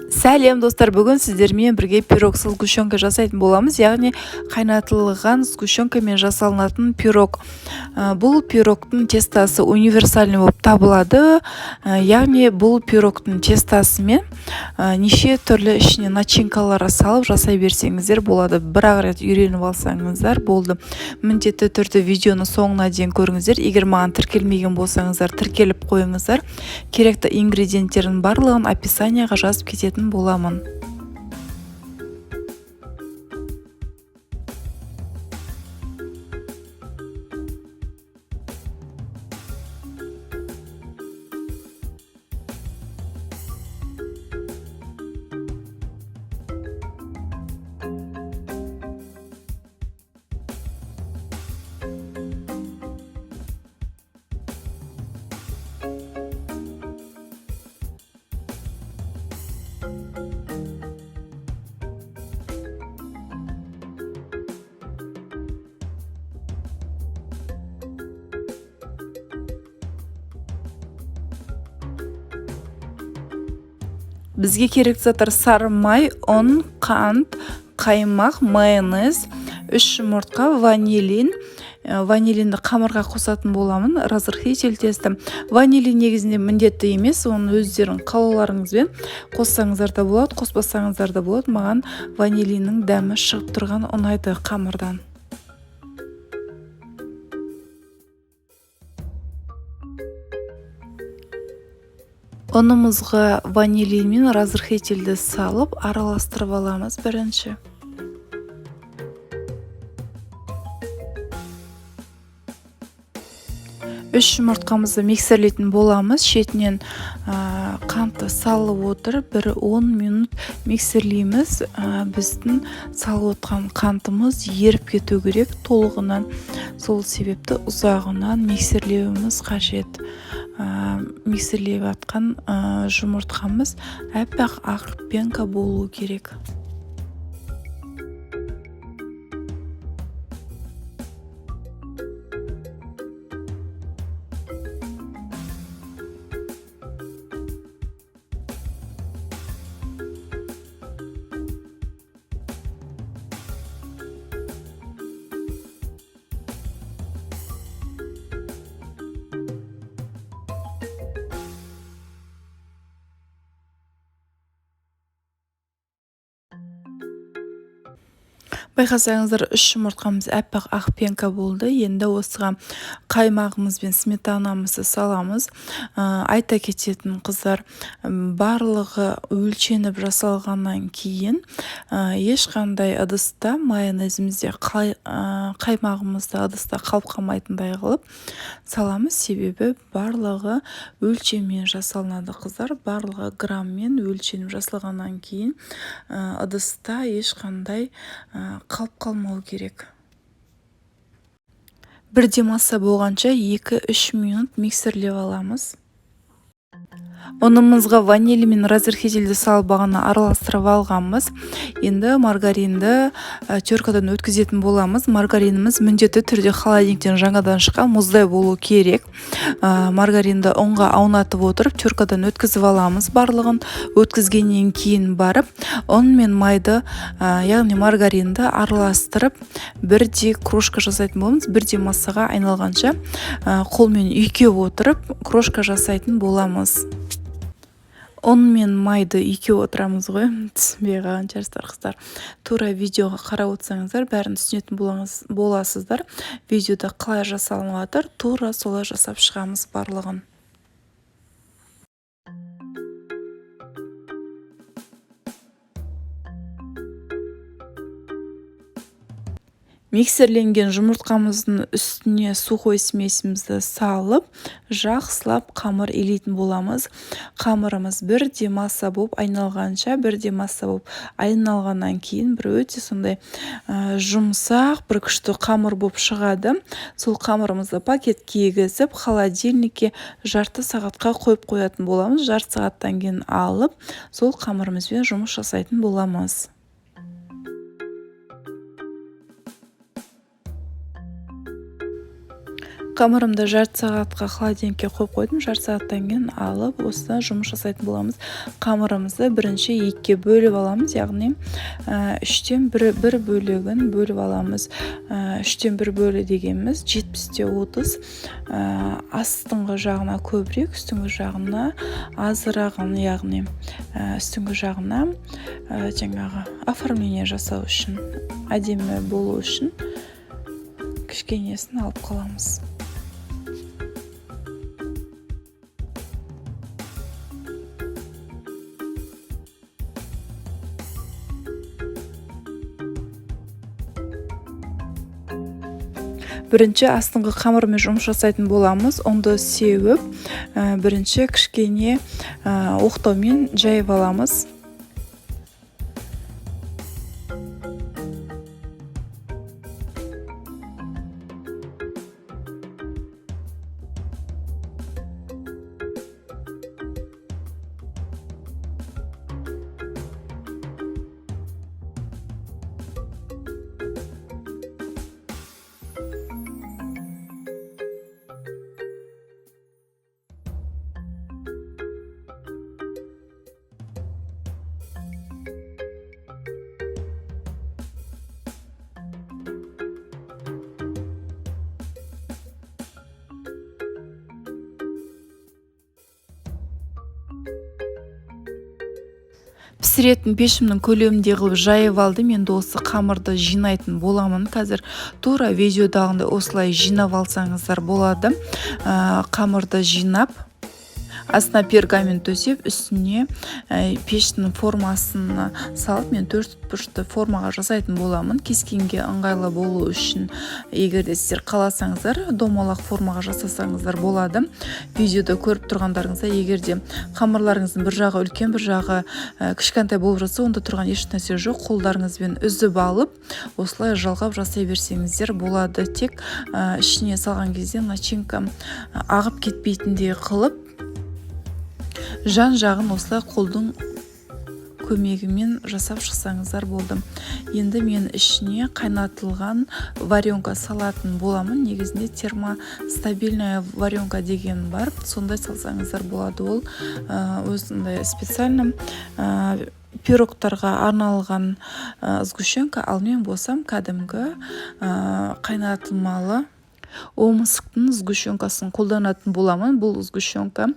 Сәлем достар, бүгін сіздермен бірге пирог сгущенка жасайтын боламыз, яғни қайнатылған сгущенкамен жасалынатын пирог. Бұл пирогтың тестасы универсальный болып табылады, яғни бұл пирогтың тестасымен неше түрлі ішіне начинкалар салып жасай берсеңіздер болады. Бір-ақ рет үйреніп алсаңыздар болды. Міндетті түрде видеоны соңына дейін көріңіздер. Егер маған тіркелмеген болсаңыздар, тіркеліп қойыңыздар. Керекті ингредиенттердің барлығын описанияға жазып кететін боламын. Бізге керек заттар: сары май, ұн, қант, қаймақ, майонез, 3 жұмыртқа, ванилин. Ванилинді қамырға қосатын боламын. Разрыхлитель тесті. Ванилин негізінде міндетті емес, оны өздерің қалауларыңызбен қоссаңыздар да болады, қоспасаңыздар да болады. Маған ванилиннің дәмі шығып тұрған ұнайды қамырдан. Ұнымызға ванилин мен разрыхлительді салып араластырып аламыз бірінші. Үш жұмыртқамызды миксерлейтін боламыз. Шетінен қантты салып отырып, 10 минут миксерлейміз. Біздің салып отқан қантымыз еріп кету керек толығынан. Сол себепті ұзағынан миксерлеуіміз қажет. Миксерлеп атқан жұмыртқамыз әппақ ақ пенка болу керек. Байқасаңыздар, 3 жұмыртқамыз әппақ ақ пенка болды. Енді осыға қаймағымыз бен сметанамызды саламыз. Айта кететін қыздар, барлығы өлшеніп жасалғаннан кейін ешқандай ыдыста майонезімізде қаймағымызды ыдыста қалып-қалмайтындай қылып саламыз. Себебі барлығы өлшеммен жасалынады қыздар. Барлығы граммен өлшеніп жасалғаннан кейін ыдыста ешқандай қалып қалмау керек. Бірде масса болғанша 2-3 минут миксерлеп аламыз. Ұнымызға ванилин мен разрыхлительді салып бағана араластырып алғанбыз. Енді маргаринді теркадан өткізетін боламыз. Маргариніміз міндетті түрде холодильниктен жаңадан шыққан мұздай болу керек. Маргаринді ұнға аунатып отырып, теркадан өткізіп аламыз. Барлығын өткізгеннен кейін барып, ұн мен майды, яғни маргаринді араластырып, бірде крошка жасайтын боламыз. Бірде массаға айналғанша қолмен үйкеп отырып, крошка жасайтын боламыз. ұн мен майды үйкеп отырамыз ғой, түсінбей қалған шығарсыздар қыздар. Тура видеоға қарап отырсаңыздар, бәрін түсінетін боласыздар. Видеода қалай жасалынып жатыр, тура солай жасап шығамыз барлығын. Миксерленген жұмыртқамыздың үстіне сухой смесімізді салып, жақсылап қамыр илейтін боламыз. Қамырымыз бірде масса болып айналғанша, бірде масса болып айналғаннан кейін бір өте сондай жұмсақ, бір күшті қамыр болып шығады. Сол қамырымызды пакетке егізіп, холодильникке жарты сағатқа қойып қоятын боламыз. Жарты сағаттан кейін алып, сол қамырымызбен жұмыс жасайтын боламыз. Қамырымды жарты сағатқа холодильникке қойып қойдым. Жарты сағаттан кейін алып, осыдан жұмыс жасайтын боламыз. Қамырымызды бірінші екіге бөліп аламыз, яғни үштен бір бөлігін бөліп аламыз. Үштен бір бөлі дегеніміз 70-те 30. Астыңғы жағына көбірек, үстіңгі жағына азырағын, яғни үстіңгі жағына жаңағы оформление жасау үшін, әдемі болу үшін кішкенесін алып қаламыз. Бірінші астыңғы қамырмен жұмыс жасайтын боламыз. Онды сеуіп, бірінші кішкене оқтаумен жайып аламыз. Пісіретін пешімнің көлемінде қылып жайып алдым. Енді осы қамырды жинайтын боламын. Қазір тура видеодағындай осылай жинап алсаңыздар болады. Қамырды жинап, астына пергамент төсеп, үстіне пештің формасын салып, мен 4 бұрышты формаға жасайтын боламын. Кескенге ыңғайлы болу үшін, егер де сіздер қаласаңыздар, домалақ формаға жасасаңыздар болады. Видеода көріп тұрғандарыңызда, егер де қамырларыңыздың бір жағы үлкен, бір жағы кішкентай болып жатса, онда тұрған еш нәрсе жоқ. Қолдарыңызбен үзіп алып, осылай жалғап жасай берсеңіздер болады. Тек ішіне салған кезде начинка ағып кетпейтіндей қылып, жан жағын осылай қолдың көмегімен жасап шықсаңыздар болды. Енді мен ішіне қайнатылған варенка салатын боламын. Негізінде термостабильная варенка деген бар. Сондай салсаңыздар болады. Ол өзінде специально пирогтарға арналған сгущенка. Ал мен болсам кәдімгі қайнатылмалы омысықтың сгущенкасын қолданатын боламын. Бұл сгущенка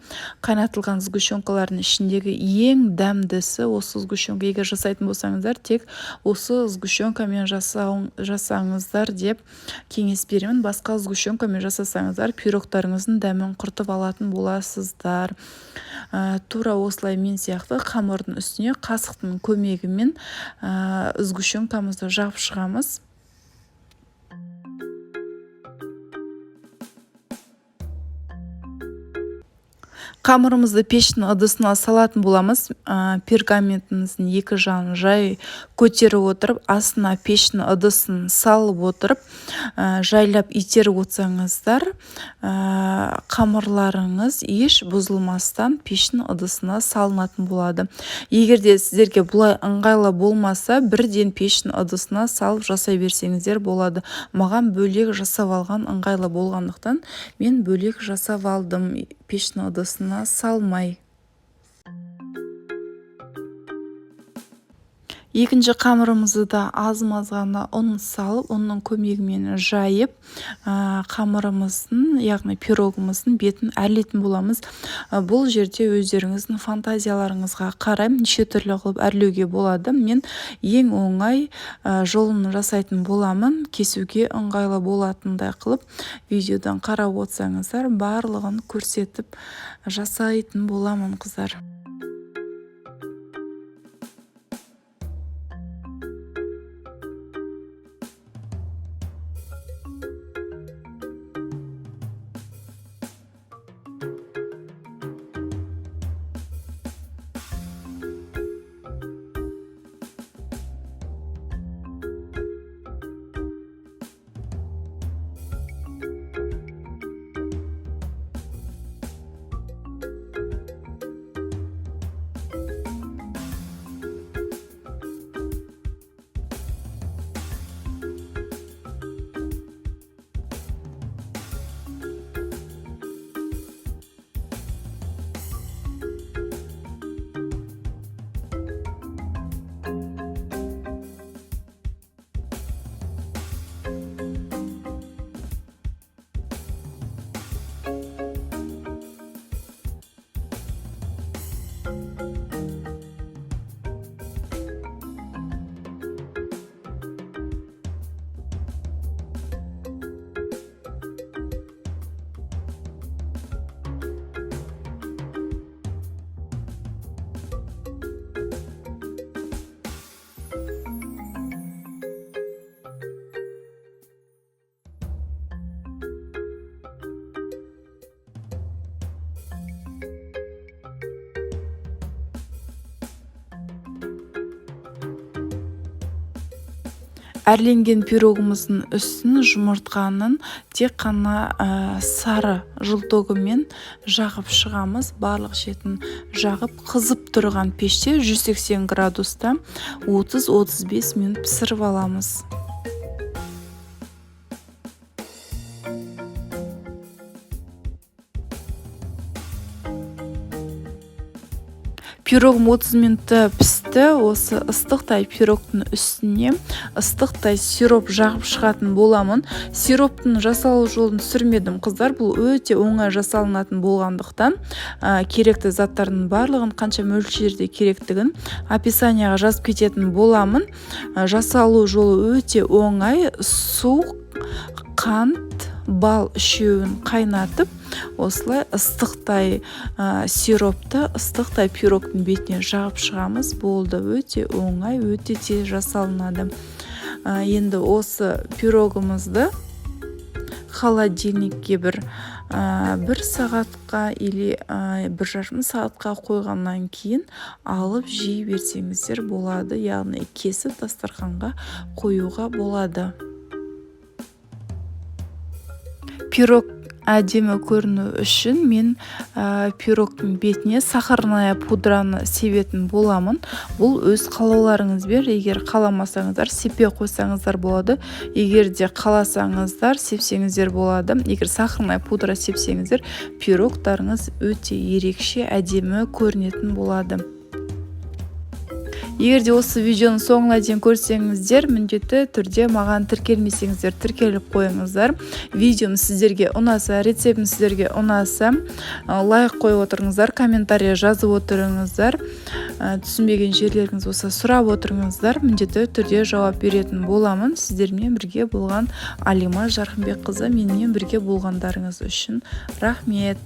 қайнатылған сгущенкалардың ішіндегі ең дәмдісі осы сгущенка. Егер жасайтын болсаңыздар, тек осы сгущенкамен жасаңыздар деп кеңес беремін. Басқа сгущенкамен жасасаңыздар, пирогтарыңыздың дәмін құртып алатын боласыздар. Тура осылай мен сияқты қамырдың үстіне қасықтың көмегімен сгущенкамызды жағып шығамыз. Қамырымызды пештің ыдысына салатын боламыз. Пергаментіміздің екі жағын жай көтеріп отырып, астына пештің ыдысын салып отырып, жайлап итеріп отырсаңыздар, қамырларыңыз еш бұзылмастан пештің ыдысына салынатын болады. Егер де сіздерге бұлай ыңғайлы болмаса, бірден пештің ыдысына салып жасай берсеңіздер болады. Маған бөлек жасап алған ыңғайлы болғандықтан, мен бөлек жасап алдым, пештің ыдысына салмай. Екінші қамырымызды да аз-маз ғана ұн салып, ұнның көмегімен жайып, қамырымыздың, яғни пирогымыздың бетін әрлейтін боламыз. Бұл жерде өздеріңіздің фантазияларыңызға қарай неше түрлі қылып әрлеуге болады. Мен ең оңай жолын жасайтын боламын. Кесуге ыңғайлы болатындай қылып, видеодан қарап отырсаңыздар, барлығын көрсетіп жасайтын боламын, қыздар. Әрленген пирогымыздың үстін жұмыртқаның тек қана сары жылтогымен жағып шығамыз. Барлық шетін жағып қызып тұрған пеште 180 градуста 30-35 минут пісіріп аламыз. Пирогым 30 минутта пісті. Осы ыстықтай пирогтың үстіне ыстықтай сироп жағып шығатын боламын. Сироптың жасалу жолын түсірмедім, қыздар. Бұл өте оңай жасалынатын болғандықтан керекті заттардың барлығын қанша мөлшерде керектігін описанияға жазып кететін боламын. Жасалу жолы өте оңай. Су, қант, бал үшеуін қайнатып, осылай ыстықтай сиропты ыстықтай пирогтың бетіне жағып шығамыз. Болды, өте оңай, өте тез жасалынады. Енді осы пирогымызды холодильникке бір сағатқа или 1,5 сағатқа қойғаннан кейін алып жей берсеңіздер болады, яғни кесіп дастарханға қоюға болады. Пирог әдемі көріну үшін мен пирогтың бетіне сахарная пудраны себетін боламын. Бұл өз қалауларыңызбен, егер қаламасаңыздар сепе қойсаңыздар болады, егер де қаласаңыздар сепсеңіздер болады. Егер сахарная пудра сепсеңіздер, пирогтарыңыз өте ерекше, әдемі көрінетін болады. Егер де осы видеоның соңына дейін көрсеңіздер, міндетті түрде маған тіркелмесеңіздер, тіркеліп қойыңыздар. Видеом сіздерге ұнаса, рецептім сіздерге ұнаса, лайк қойып отырыңыздар, комментария жазып отырыңыздар. Түсінбеген жерлеріңіз болса сұрап отырыңыздар, міндетті түрде жауап беретін боламын. Сіздермен бірге болған Алима Жарқынбекқызы, менімен бірге болғандарыңыз үшін рахмет.